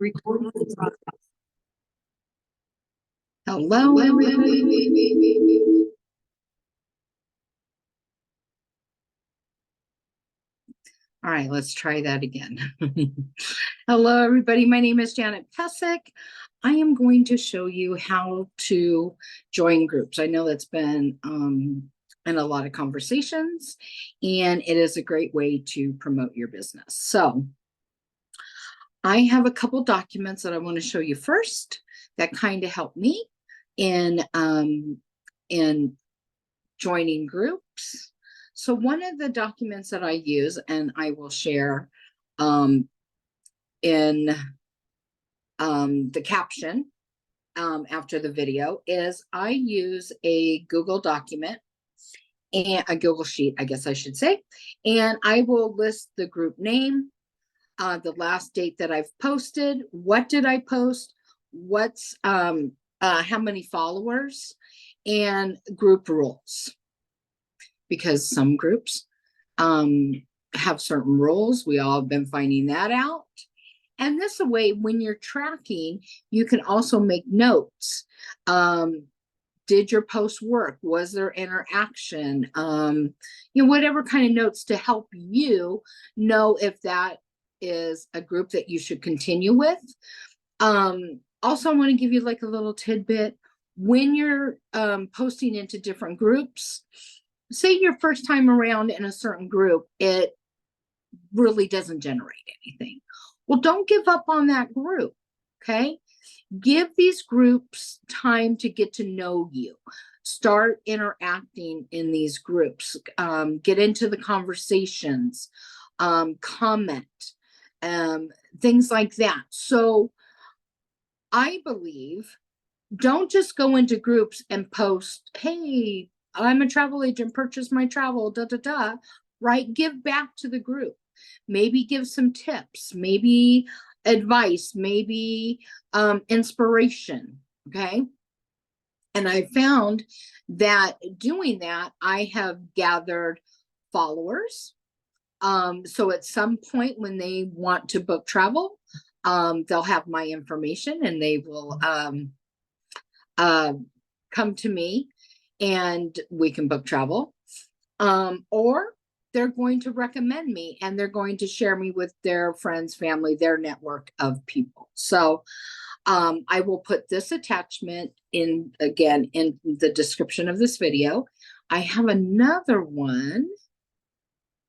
Recording in progress. Hello, everybody. All right, let's try that again. Hello, everybody. My name is Janet Pesic. I am going to show you how to join groups. I know that's been in a lot of conversations, and it is a great way to promote your business. So I have a couple documents that I want to show you first that kind of help me in joining groups. So one of the documents that I use, and I will share in the caption after the video, is I use a Google document and a Google sheet, I guess I should say, and I will list the group name, the last date that I've posted, what did I post, what's how many followers, and group rules. Because some groups have certain rules. We all have been finding that out. And this way, when you're tracking, you can also make notes. Did your post work? Was there interaction? Whatever kind of notes to help you know if that is a group that you should continue with. Also, I want to give you like a little tidbit. When you're posting into different groups, say your first time around in a certain group, it really doesn't generate anything. Well, don't give up on that group, okay? Give these groups time to get to know you. Start interacting in these groups. Get into the conversations, comment, things like that. So I believe, don't just go into groups and post, hey, I'm a travel agent, purchase my travel, right? Give back to the group. Maybe give some tips, maybe advice, maybe inspiration, okay? And I found that doing that, I have gathered followers. So at some point when they want to book travel, they'll have my information and they will come to me and we can book travel, or they're going to recommend me and they're going to share me with their friends, family, their network of people. So I will put this attachment in again in the description of this video. I have another one.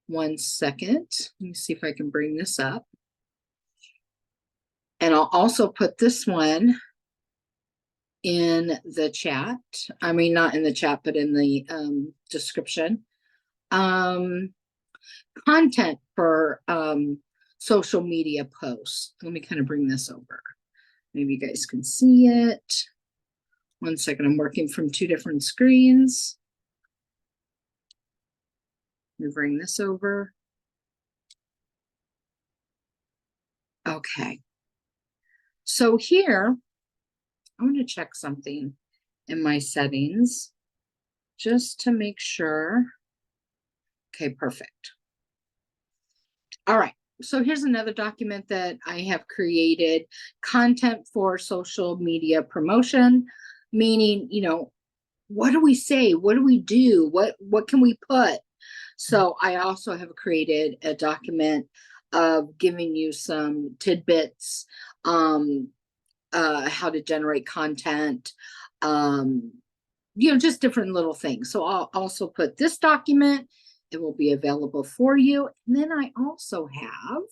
One second. Let me see if I can bring this up. And I'll also put this one in the chat. I mean, not in the chat, but in the description. Content for social media posts. Let me kind of bring this over. Maybe you guys can see it. One second, I'm working from two different screens. Let me bring this over. Okay. So here, I'm going to check something in my settings just to make sure. Okay, perfect. All right. So here's another document that I have created. Content for social media promotion, meaning, what do we say? What do we do? What can we put? So I also have created a document of giving you some tidbits, how to generate content, just different little things. So I'll also put this document. It will be available for you. And then I also have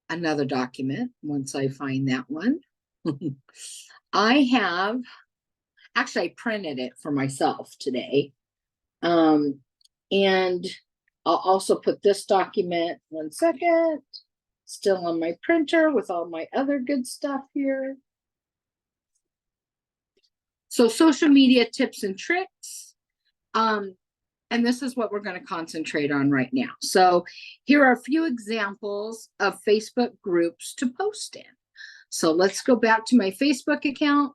another document once I find that one. I printed it for myself today. And I'll also put this document, one second, still on my printer with all my other good stuff here. So social media tips and tricks. And this is what we're going to concentrate on right now. So here are a few examples of Facebook groups to post in. So let's go back to my Facebook account.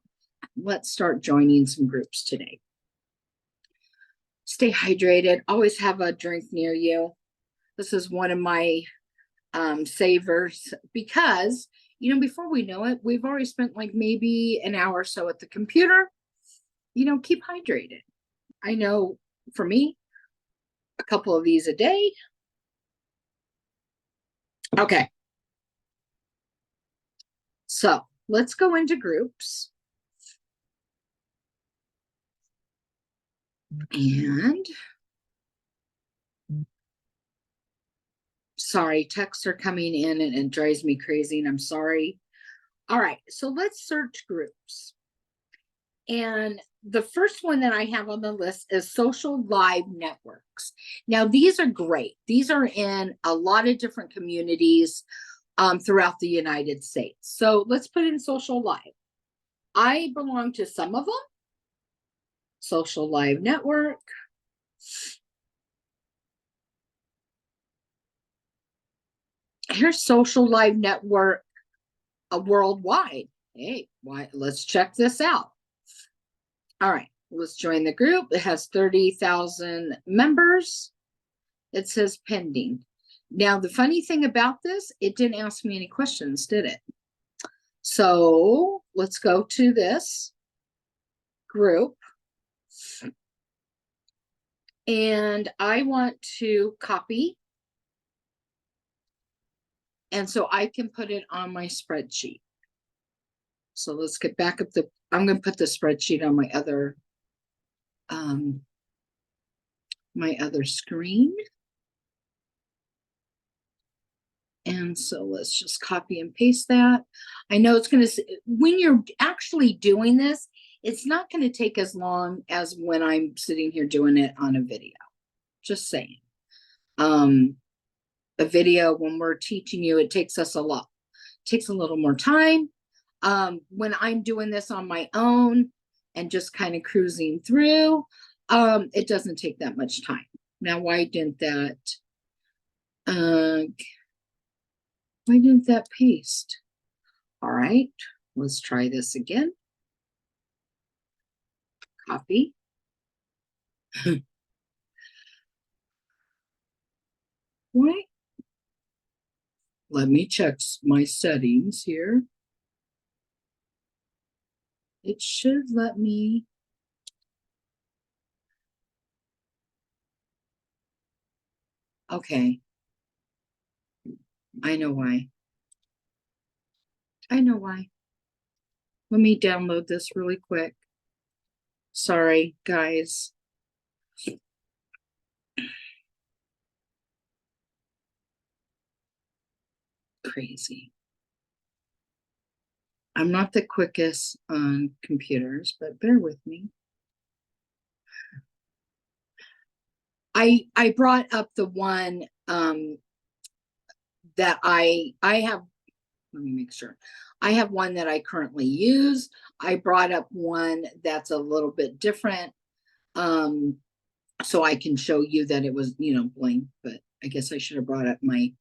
Let's start joining some groups today. Stay hydrated. Always have a drink near you. This is one of my savers because before we know it, we've already spent like maybe an hour or so at the computer. Keep hydrated. I know for me, a couple of these a day. Okay. So let's go into groups. And sorry, texts are coming in and it drives me crazy, and I'm sorry. All right, so let's search groups. And the first one that I have on the list is social live networks. Now, these are great. These are in a lot of different communities throughout the United States. So let's put in social live. I belong to some of them. Social live network. Here's social live network worldwide. Hey, let's check this out. All right, let's join the group. It has 30,000 members. It says pending. Now, the funny thing about this, it didn't ask me any questions, did it? So let's go to this group. And I want to copy. And so I can put it on my spreadsheet. So let's get back up I'm going to put the spreadsheet on my other screen. And so let's just copy and paste that. I know it's going to, when you're actually doing this, it's not going to take as long as when I'm sitting here doing it on a video. Just saying. A video, when we're teaching you, it takes us takes a little more time. When I'm doing this on my own and just kind of cruising through, it doesn't take that much time. Now, why didn't that paste? All right, let's try this again. Copy. What? Let me check my settings here. It should let me. Okay. I know why. I know why. Let me download this really quick. Sorry, guys. Crazy. I'm not the quickest on computers, but bear with me. I brought up the one that I have. Let me make sure. I have one that I currently use. I brought up one that's a little bit different, so I can show you that it was, blank, but I guess I should have brought up my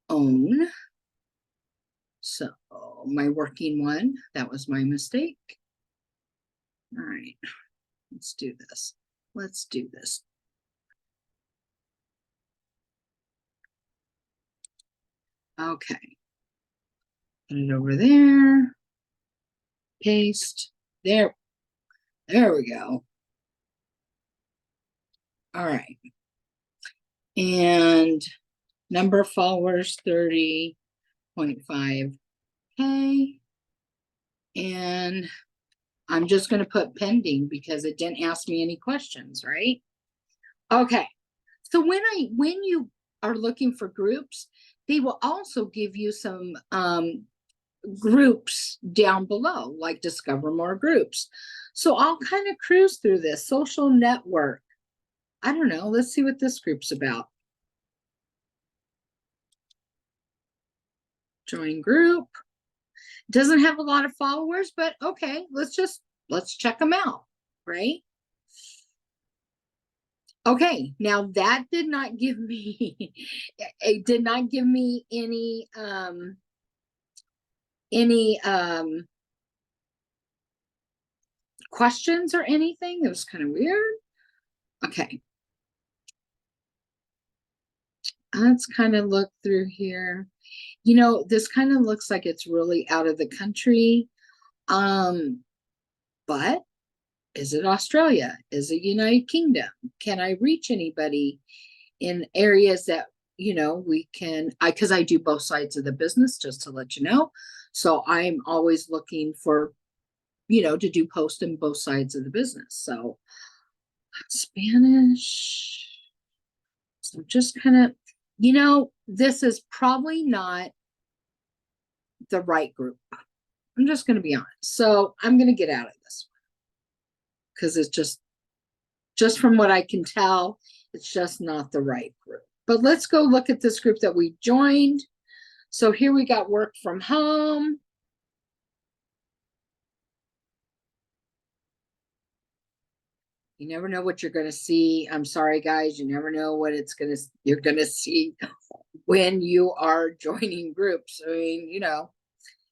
own. So my working one, that was my mistake. All right, let's do this. Let's do this. Okay. Put it over there. Paste. There. There we go. All right. And number of followers, 30.5K. And I'm just going to put pending because it didn't ask me any questions, right? Okay. So when you are looking for groups, they will also give you some groups down below, like discover more groups. So I'll kind of cruise through this social network. I don't know. Let's see what this group's about. Join group. Doesn't have a lot of followers, but okay, let's check them out, right? Okay, now that did not give me it did not give me any questions or anything. It was kind of weird. Okay. let's kind of look through here. You know, this kind of looks like it's really out of the country. But is it Australia? Is it United Kingdom? Can I reach anybody in areas that, you know, we can, because I do both sides of the business, just to let you know. So I'm always looking for, you know, to do post in both sides of the business. So Spanish. So just kind of, you know, this is probably not the right group. I'm just going to be honest. So I'm going to get out of this one because it's just from what I can tell, it's just not the right group. But let's go look at this group that we joined. So here we got work from home. You never know what you're going to see. I'm sorry, guys. You never know what you're going to see when you are joining groups. I mean, you know,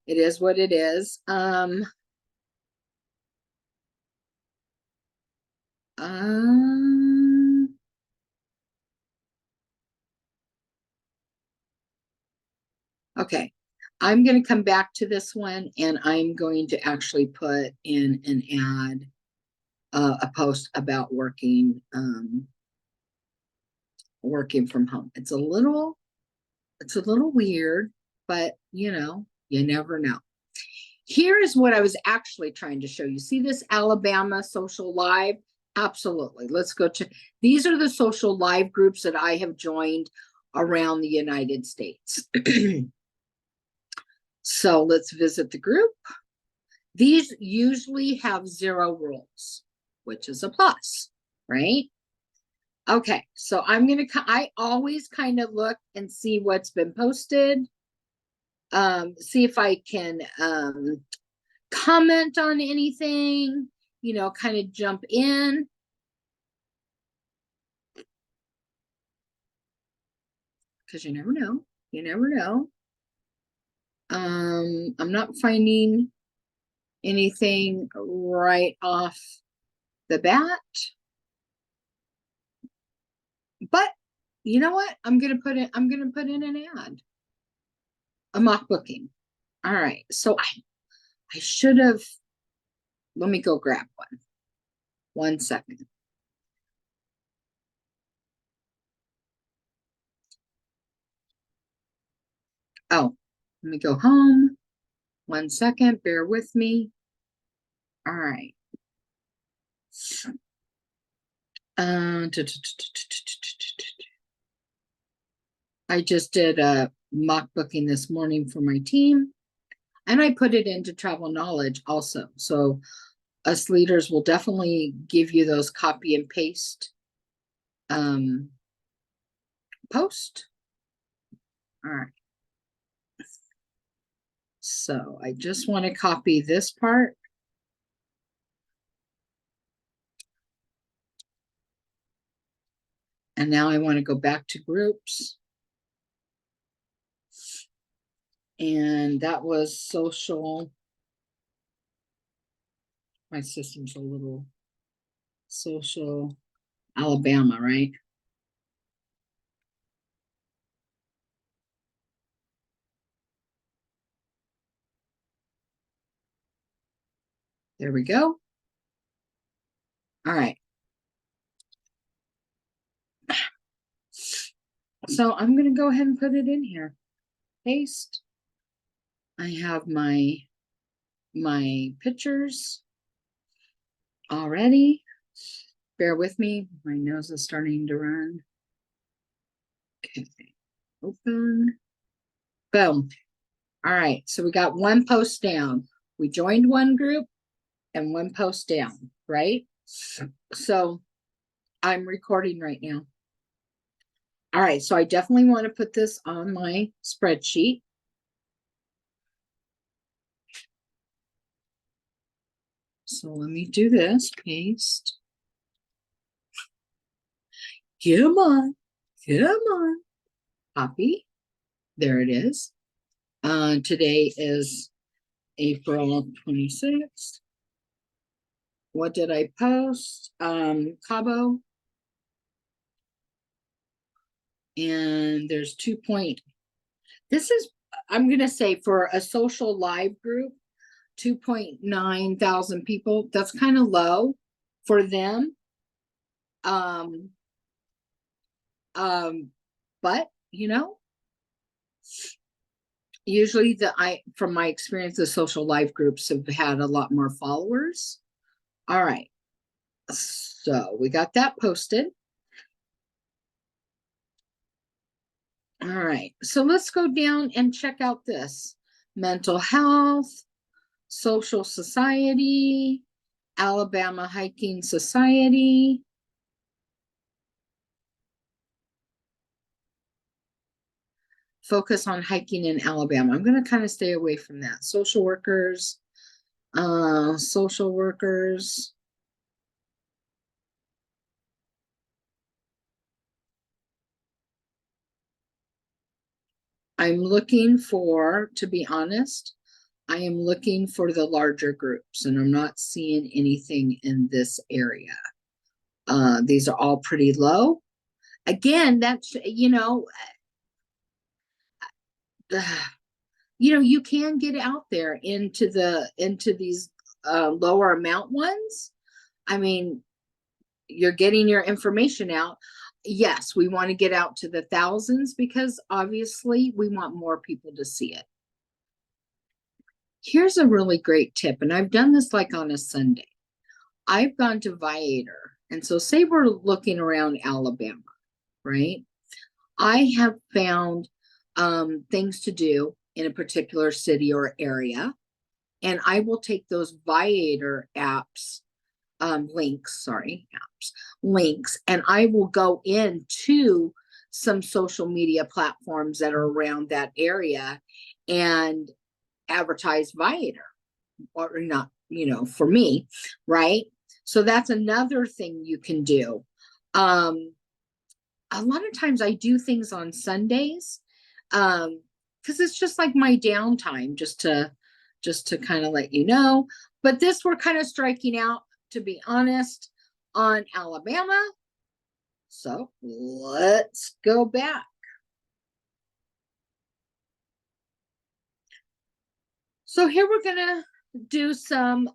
it is what it is. Um, okay. I'm going to come back to this one and I'm going to actually put in an ad, a post about working from home. It's a little weird, but you know, you never know. Here is what I was actually trying to show you. See this Alabama social live? Absolutely. Let's go to, these are the social live groups that I have joined around the United States. So let's visit the group. These usually have 0 rules, which is a plus, right? Okay, so I always kind of look and see what's been posted. See if I can comment on anything, you know, kind of jump in. Because you never know. You never know. I'm not finding anything right off the bat. But you know what? I'm gonna put in an ad. A mock booking. All right. So I should have, let me go grab one. 1 second. Oh, let me go home. 1 second, bear with me. All right. I just did a mock booking this morning for my team, and I put it into Travel Knowledge also. So us leaders will definitely give you those copy and paste post. All right. So I just want to copy this part. And now I want to go back to groups. And that was social. My system's a little social Alabama, right? There we go. All right. So I'm going to go ahead and put it in here. Paste. I have my pictures already. Bear with me. My nose is starting to run. Okay. Open. Boom. All right. So we got 1 post down. We joined 1 group and 1 post down, right? So I'm recording right now. All right. So I definitely want to put this on my spreadsheet. So let me do this. Paste. Come on. Come on. Copy. There it is. Today is April 26th. What did I post? Cabo. And there's 2 point. This is, I'm going to say for a social live group, 2.9 thousand people. That's kind of low for them. Um, but usually from my experience, the social live groups have had a lot more followers. All right. So we got that posted. All right. So let's go down and check out this mental health, social society, Alabama Hiking Society. Focus on hiking in Alabama. I'm going to kind of stay away from that. Social workers, social workers. I'm looking for, to be honest, I am looking for the larger groups, and I'm not seeing anything in this area. These are all pretty low. Again, that's, you can get out there into these lower amount ones. I mean, you're getting your information out. Yes, we want to get out to the thousands because obviously we want more people to see it. Here's a really great tip, and I've done this like on a Sunday. I've gone to Viator, and so say we're looking around Alabama, right? I have found things to do in a particular city or area, and I will take those Viator apps, links, and I will go into some social media platforms that are around that area and advertise Viator, or not, for me, right? So that's another thing you can do. A lot of times I do things on Sundays, because it's just like my downtime, just to kind of let you know. But this, we're kind of striking out, to be honest, on Alabama. So let's go back. So here we're gonna do some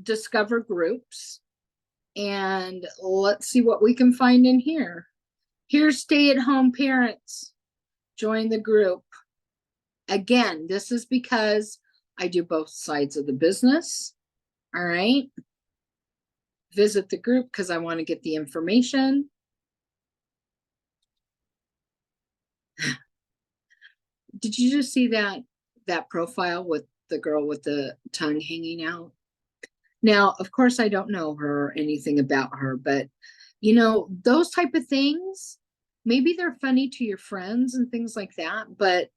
discover groups, and let's see what we can find in here. Here's stay-at-home parents. Join the group. Again, this is because I do both sides of the business. All right. Visit the group because I want to get the information. Did you just see that profile with the girl with the tongue hanging out? Now, of course, I don't know her or anything about her, but those type of things, maybe they're funny to your friends and things like that, but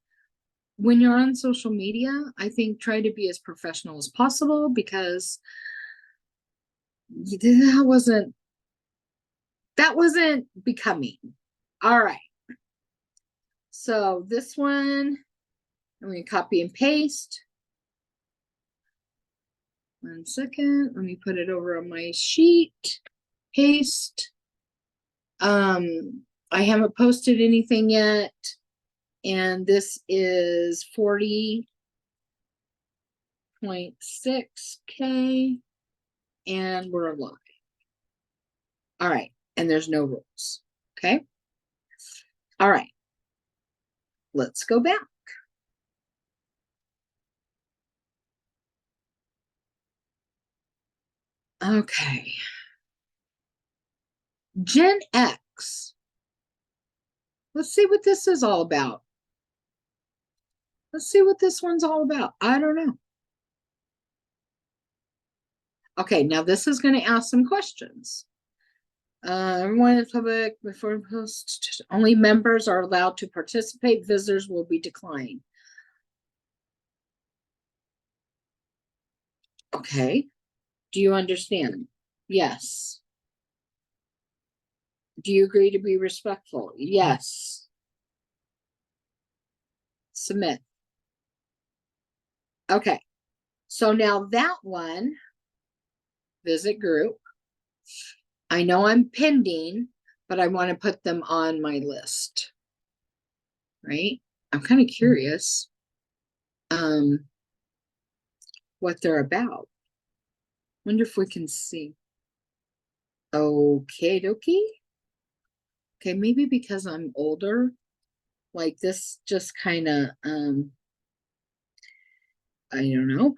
when you're on social media, I think try to be as professional as possible, because that wasn't becoming. All right. So this one, I'm going to copy and paste. 1 second. Let me put it over on my sheet. Paste. I haven't posted anything yet. And this is 40.6K. And we're live. All right. And there's no rules. Okay. All right. Let's go back. Okay. Gen X. Let's see what this is all about. Let's see what this one's all about. I don't know. Okay, now this is going to ask some questions. Everyone in the public, before post, only members are allowed to participate. Visitors will be declined. Okay. Do you understand? Yes. Do you agree to be respectful? Yes. Submit. Okay. So now that one, visit group. I know I'm pending, but I want to put them on my list. right? I'm kind of curious what they're about. Wonder if we can see. Okay, dokie. Okay, maybe because I'm older, like this just kind of I don't know.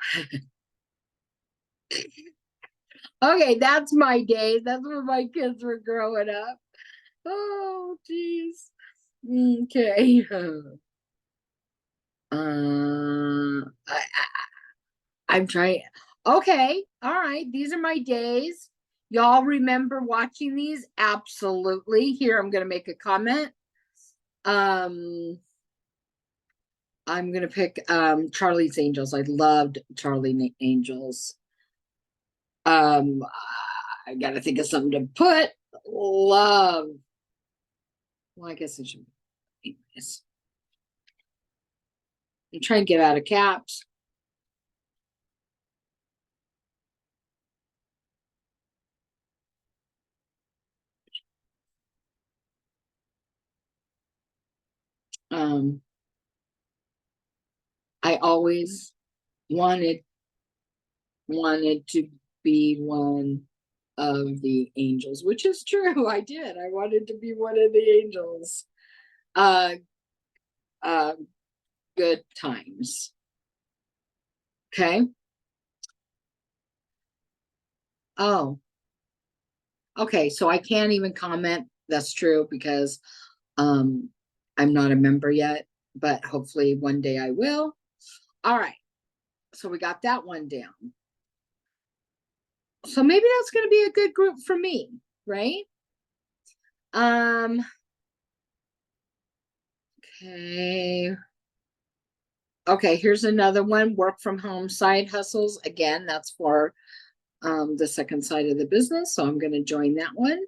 Okay, that's my days. That's when my kids were growing up. Oh, geez. Okay. I, I'm trying. Okay, all right. These are my days. Y'all remember watching these? Absolutely. Here, I'm gonna make a comment. Um, I'm gonna pick Charlie's Angels. I loved Charlie Angels. Um, I gotta think of something to put. Love. Well, I guess I should. Anyways, I'm trying to get out of caps. Um, I always wanted to be one of the angels, which is true. I did. I wanted to be one of the angels. Uh, uh, good times. Okay. Oh, okay. So I can't even comment. That's true because um I'm not a member yet, but hopefully one day I will. All right. So we got that one down. So maybe that's going to be a good group for me, right? Um okay. Okay, here's another one, work from home side hustles. Again, that's for the second side of the business. So I'm going to join that one.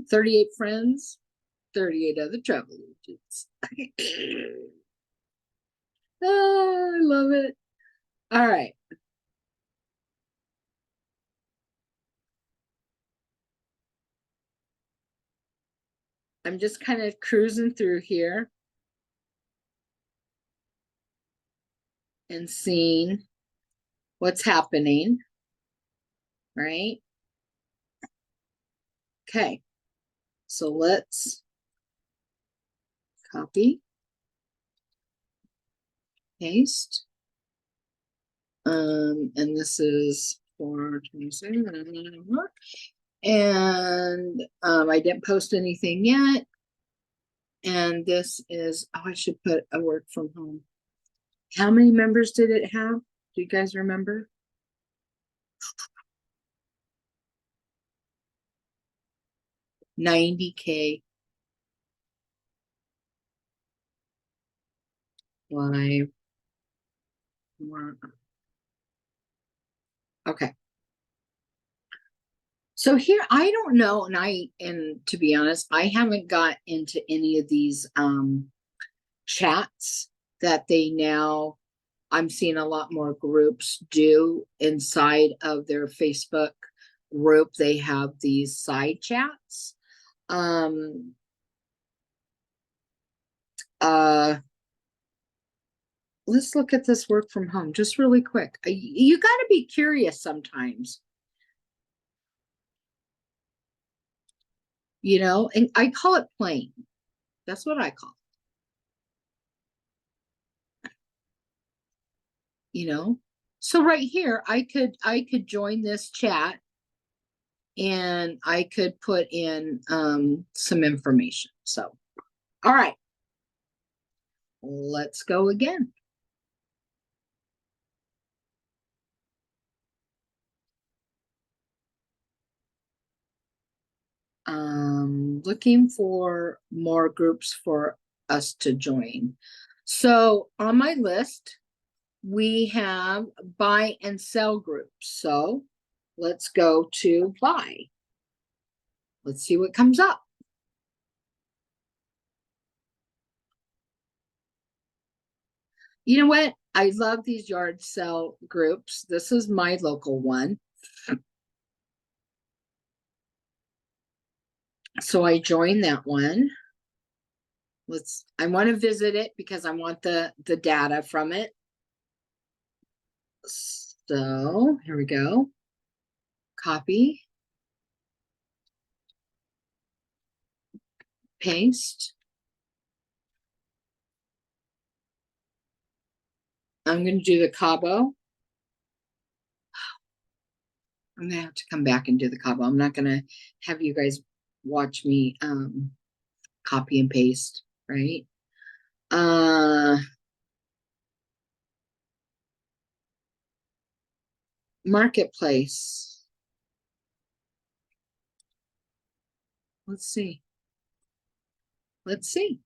38 friends, 38 other travel agents. Oh, I love it. All right. I'm just kind of cruising through here and seeing what's happening, right? Okay. So let's copy, paste. And this is for 27. And I didn't post anything yet. And this is, oh, I should put a work from home. How many members did it have? Do you guys remember? 90K. Live. Okay. So here, I don't know, and to be honest, I haven't got into any of these chats that they now, I'm seeing a lot more groups do inside of their Facebook group. They have these side chats. Um uh let's look at this work from home just really quick. You got to be curious sometimes, and I call it playing. That's what I call it, so right here I could join this chat and I could put in some information. So all right, let's go again. Looking for more groups for us to join. So on my list, we have buy and sell groups. So let's go to buy. Let's see what comes up. You know what? I love these yard sale groups. This is my local one. So I joined that one. I want to visit it because I want the data from it. So here we go. Copy, paste. I'm going to do the Cabo. I'm going to have to come back and do the Cabo. I'm not going to have you guys watch me copy and paste, right? Marketplace. Let's see. Let's see.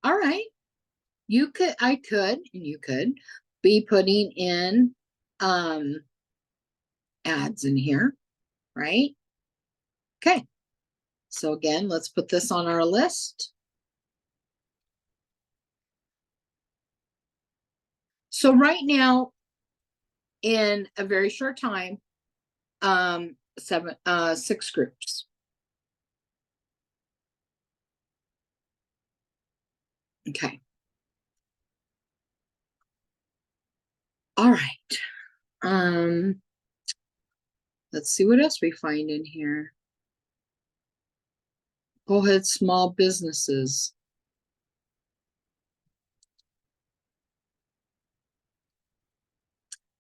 All right. I could, and you could be putting in ads in here, right? Okay. So again, let's put this on our list. So right now, in a very short time, 6 groups. Okay. All right. Let's see what else we find in here. Go ahead, small businesses.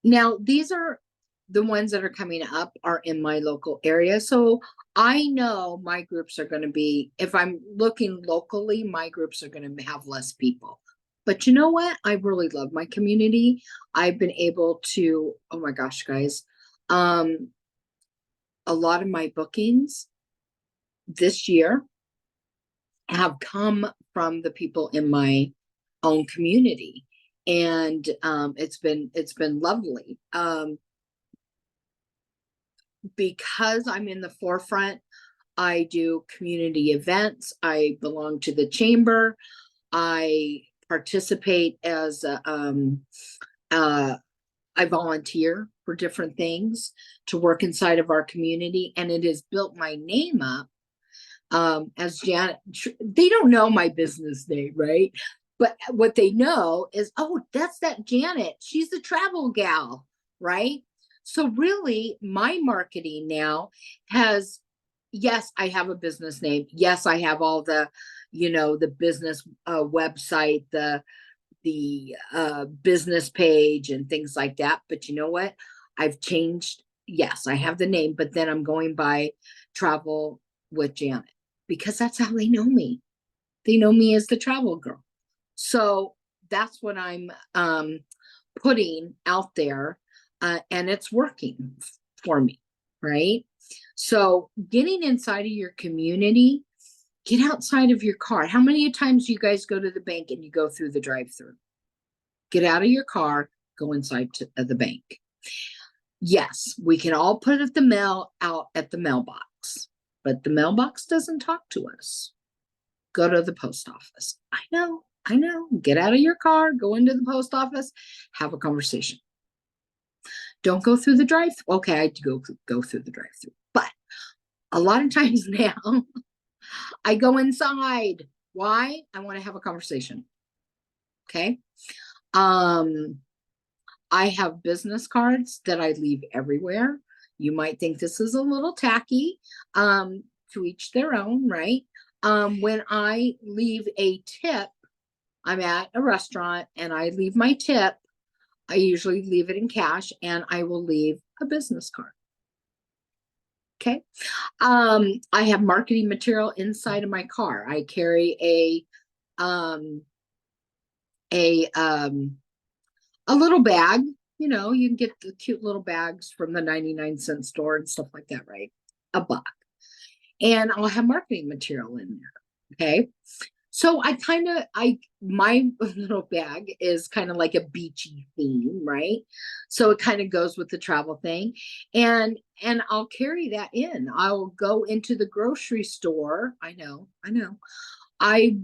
Now, these are the ones that are coming up are in my local area. So I know my groups are going to be, if I'm looking locally, my groups are going to have less people. But you know what? I really love my community. I've been able to, oh my gosh, guys, a lot of my bookings this year have come from the people in my own community. And it's been lovely. Because I'm in the forefront, I do community events. I belong to the chamber. I participate as I volunteer for different things to work inside of our community, and it has built my name up as Janet. They don't know my business name, right? But what they know is, oh, that's that Janet. She's the travel gal, right? So really, my marketing now has, yes, I have a business name. Yes, I have all the, the business website, the business page and things like that. But you know what? I've changed. Yes, I have the name, but then I'm going by Travel with Janet because that's how they know me. They know me as the travel girl. So that's what I'm putting out there, and it's working for me, right? So getting inside of your community, get outside of your car. How many times do you guys go to the bank and you go through the drive-through? Get out of your car, go inside the bank. Yes, we can all put the mail out at the mailbox, but the mailbox doesn't talk to us. Go to the post office. I know. Get out of your car, go into the post office, have a conversation. Don't go through the drive-through. Okay, I do go through the drive-through, but a lot of times now, I go inside. Why? I want to have a conversation. Okay. I have business cards that I leave everywhere. You might think this is a little tacky, to each their own, right? When I leave a tip, I'm at a restaurant and I leave my tip, I usually leave it in cash and I will leave a business card. Okay. I have marketing material inside of my car. I carry a little bag. You can get the cute little bags from the 99-cent store and stuff like that, right? $1. And I'll have marketing material in there. Okay. So my little bag is kind of like a beachy theme, right? So it kind of goes with the travel thing. And I'll carry that in. I'll go into the grocery store. I know. I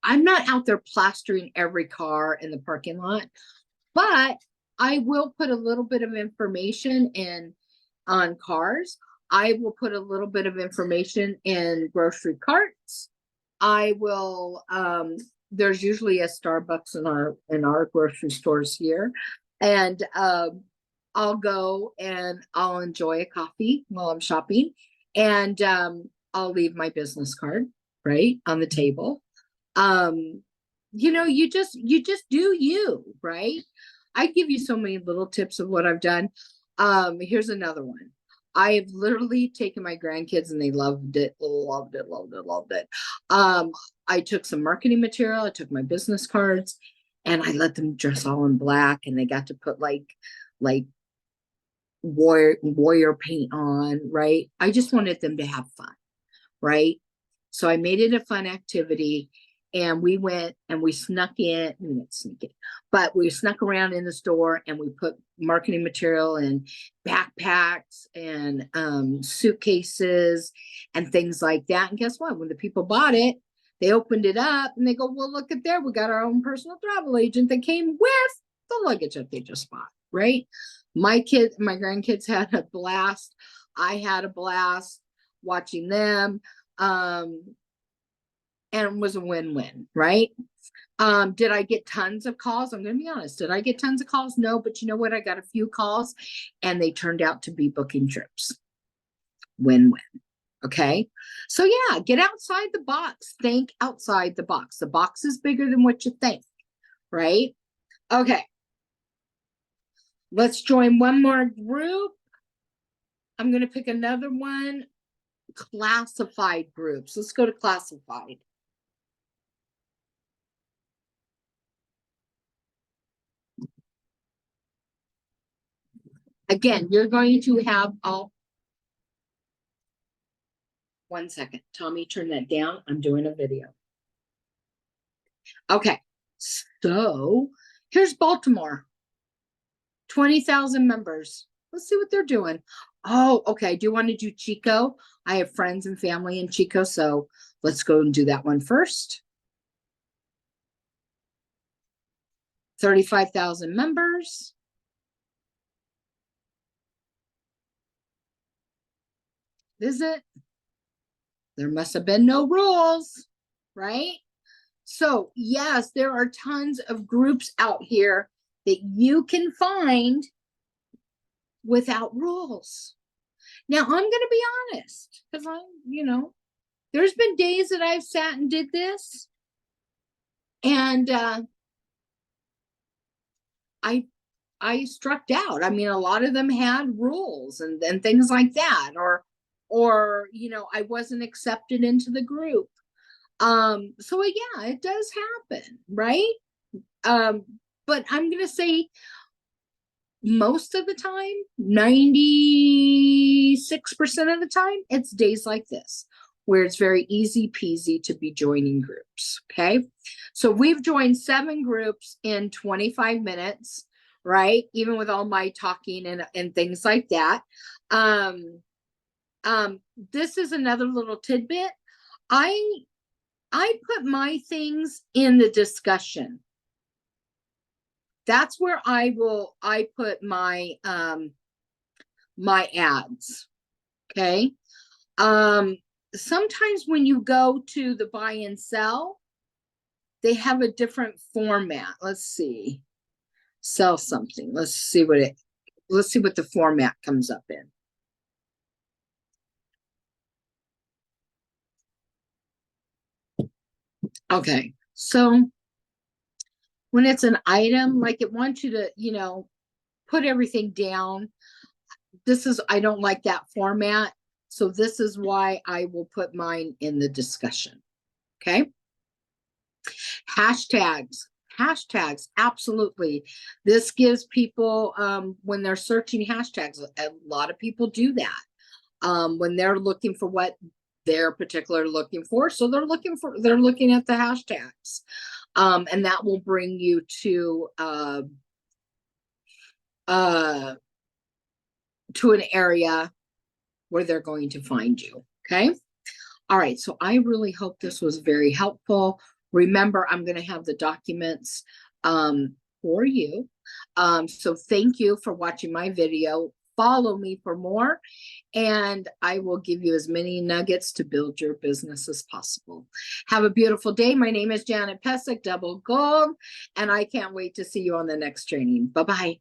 I'm not out there plastering every car in the parking lot, but I will put a little bit of information in on cars. I will put a little bit of information in grocery carts. I will there's usually a Starbucks in our grocery stores here. And I'll go and I'll enjoy a coffee while I'm shopping. And I'll leave my business card right on the table. um you just do you, right? I give you so many little tips of what I've done. Here's another one. I have literally taken my grandkids and they loved it, loved it, loved it, loved it. um I took some marketing material, I took my business cards, and I let them dress all in black, and they got to put like warrior paint on, right? I just wanted them to have fun, right? So I made it a fun activity, and we went and we snuck in, we didn't sneak in, but we snuck around in the store and we put marketing material in backpacks and suitcases and things like that. And guess what? When the people bought it, they opened it up and they go, well, look at there. We got our own personal travel agent that came with the luggage that they just bought, right? My grandkids had a blast. I had a blast watching them. And it was a win-win, right? Did I get tons of calls? I'm going to be honest. Did I get tons of calls? No, but you know what? I got a few calls and they turned out to be booking trips. Win-win. Okay. So yeah, get outside the box. Think outside the box. The box is bigger than what you think, right? Okay. Let's join one more group. I'm going to pick another one. Classified groups. Let's go to classified. Again, you're going to have all. One second. Tommy, turn that down. I'm doing a video. Okay. So here's Baltimore. 20,000 members. Let's see what they're doing. Oh, okay. I do want to do Chico. I have friends and family in Chico, so let's go and do that one first. 35,000 members. Visit. There must have been no rules, right? So yes, there are tons of groups out here that you can find without rules. Now, I'm going to be honest, because there's been days that I've sat and did this, and I struck out. I mean, a lot of them had rules and things like that, or I wasn't accepted into the group. So yeah, it does happen, right? But I'm gonna say most of the time, 96% of the time, it's days like this where it's very easy peasy to be joining groups. Okay. So we've joined 7 groups in 25 minutes, right? Even with all my talking and things like that. This is another little tidbit. I put my things in the discussion. That's where I put my my ads. Okay. Sometimes when you go to the buy and sell, they have a different format. Let's see. Sell something. Let's see what the format comes up in. Okay. So when it's an item, like it wants you to, put everything down. I don't like that format. So this is why I will put mine in the discussion. Okay. Hashtags. Absolutely. This gives people, when they're searching hashtags, a lot of people do that. When they're looking for what they're particularly looking for. So they're looking at the hashtags. And that will bring you to an area where they're going to find you. Okay. All right. So I really hope this was very helpful. Remember, I'm going to have the documents for you. So thank you for watching my video. Follow me for more, and I will give you as many nuggets to build your business as possible. Have a beautiful day. My name is Janet Pesic, Double Gold, and I can't wait to see you on the next training. Bye-bye.